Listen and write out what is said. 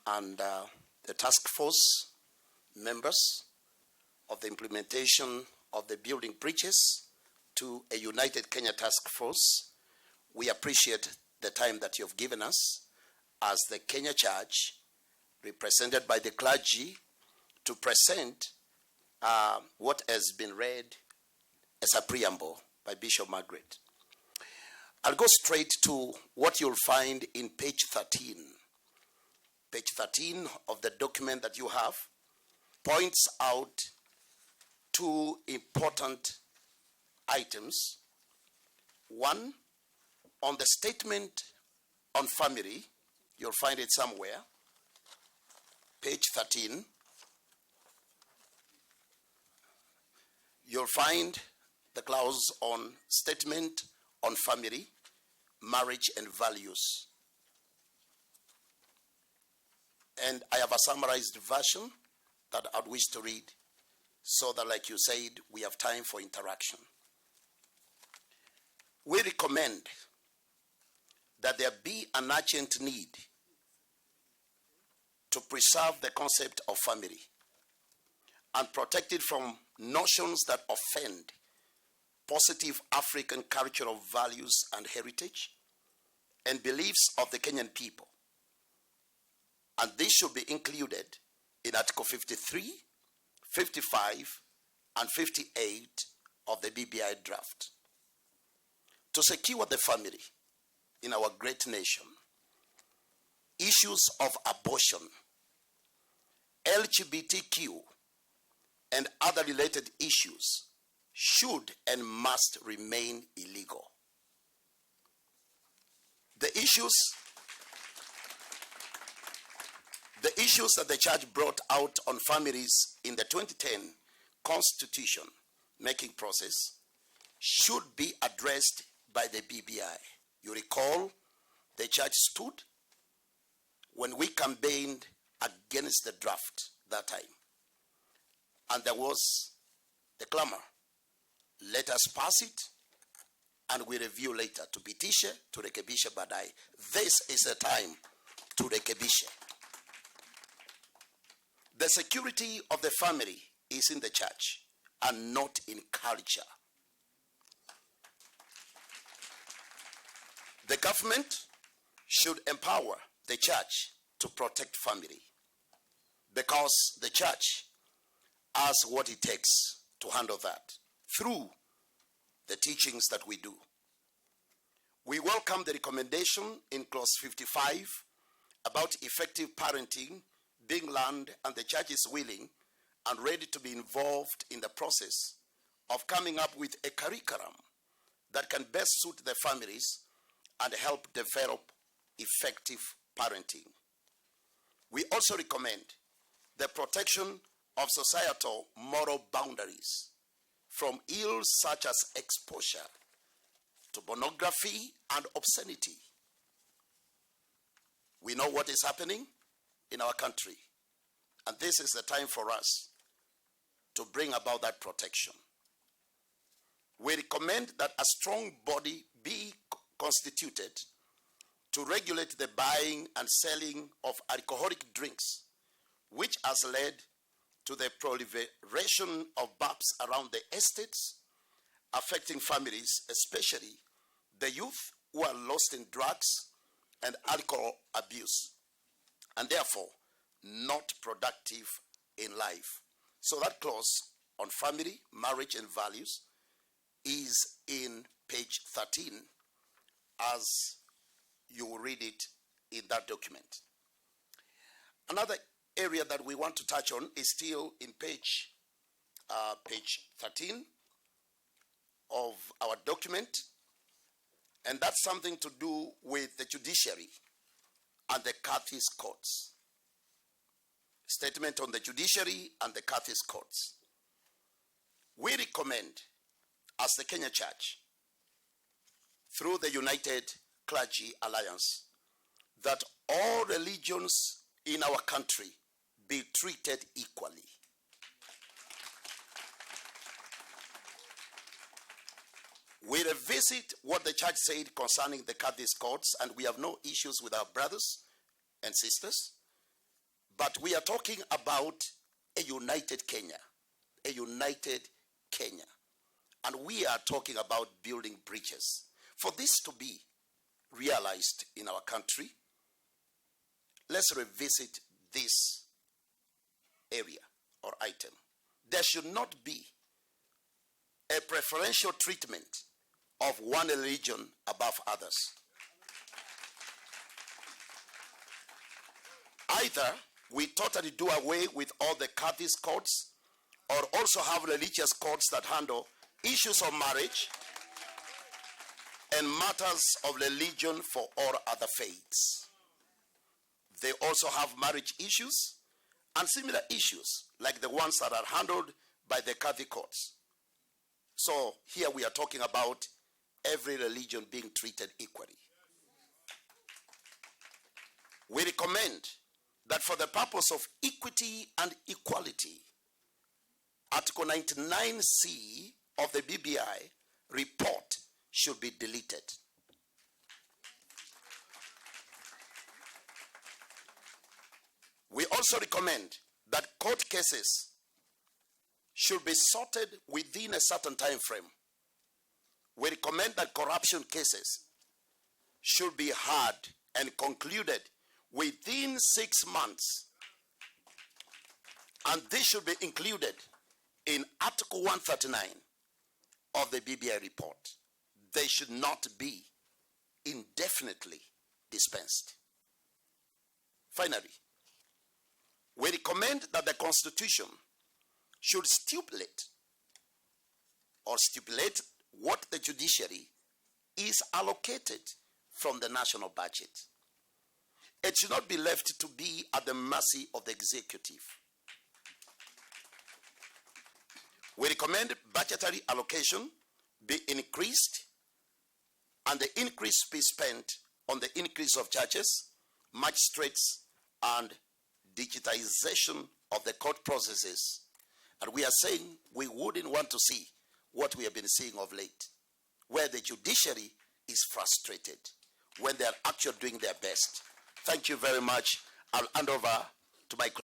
and the task force members of the implementation of the building bridges to a United Kenya task force. We appreciate the time that you've given us as the Kenya Church, represented by the clergy, to present what has been read as a preamble by Bishop Margaret. I'll go straight to what you'll find in page 13. Page 13 of the document that you have points out two important items. One, on the statement on family, you'll find it somewhere, page 13. You'll find the clause on statement on family, marriage, and values. And I have a summarized version that I'd wish to read so that, like you said, we have time for interaction. We recommend that there be an urgent need to preserve the concept of family and protect it from notions that offend positive African cultural values and heritage and beliefs of the Kenyan people. And this should be included in Article 53, 55, and 58 of the BBI draft. To secure the family in our great nation, issues of abortion, LGBTQ, and other related issues should and must remain illegal. The issues that the church brought out on families in the 2010 constitution making process should be addressed by the BBI. You recall the church stood when we campaigned against the draft that time. And there was the clamor, let us pass it and we review later. Tupitishe, turekebishe baadaye. This is the time to rekebishe. The security of the family is in the church and not in culture. The government should empower the church to protect family because the church has what it takes to handle that through the teachings that we do. We welcome the recommendation in clause 55 about effective parenting being learned, and the church is willing and ready to be involved in the process of coming up with a curriculum that can best suit the families and help develop effective parenting. We also recommend the protection of societal moral boundaries from ills such as exposure to pornography and obscenity. We know what is happening in our country, and this is the time for us to bring about that protection. We recommend that a strong body be constituted to regulate the buying and selling of alcoholic drinks, which has led to the proliferation of bars around the estates, affecting families, especially the youth who are lost in drugs and alcohol abuse, and therefore not productive in life. So that clause on family, marriage, and values is in page 13 as you will read it in that document. Another area that we want to touch on is still in page 13 of our document, and that's something to do with the judiciary and the Catholic courts. Statement on the judiciary and the Catholic courts. We recommend, as the Kenya Church, through the United Clergy Alliance, that all religions in our country be treated equally. We revisit what the church said concerning the Catholic courts, and we have no issues with our brothers and sisters. But we are talking about a united Kenya. A united Kenya. And we are talking about building bridges. For this to be realized in our country, let's revisit this area or item. There should not be a preferential treatment of one religion above others. Either we totally do away with all the Catholic courts, or also have religious courts that handle issues of marriage and matters of religion for all other faiths. They also have marriage issues and similar issues like the ones that are handled by the Catholic courts. So here we are talking about every religion being treated equally. We recommend that for the purpose of equity and equality, Article 99C of the BBI report should be deleted. We also recommend that court cases should be sorted within a certain time frame. We recommend that corruption cases should be heard and concluded within 6 months. And this should be included in Article 139 of the BBI report. They should not be indefinitely dispensed. Finally, we recommend that the Constitution should stipulate what the judiciary is allocated from the national budget. It should not be left to be at the mercy of the executive. We recommend budgetary allocation be increased, and the increase be spent on the increase of judges, magistrates, and digitization of the court processes. And we are saying we wouldn't want to see what we have been seeing of late, where the judiciary is frustrated when they are actually doing their best. Thank you very much. I'll hand over to my colleague.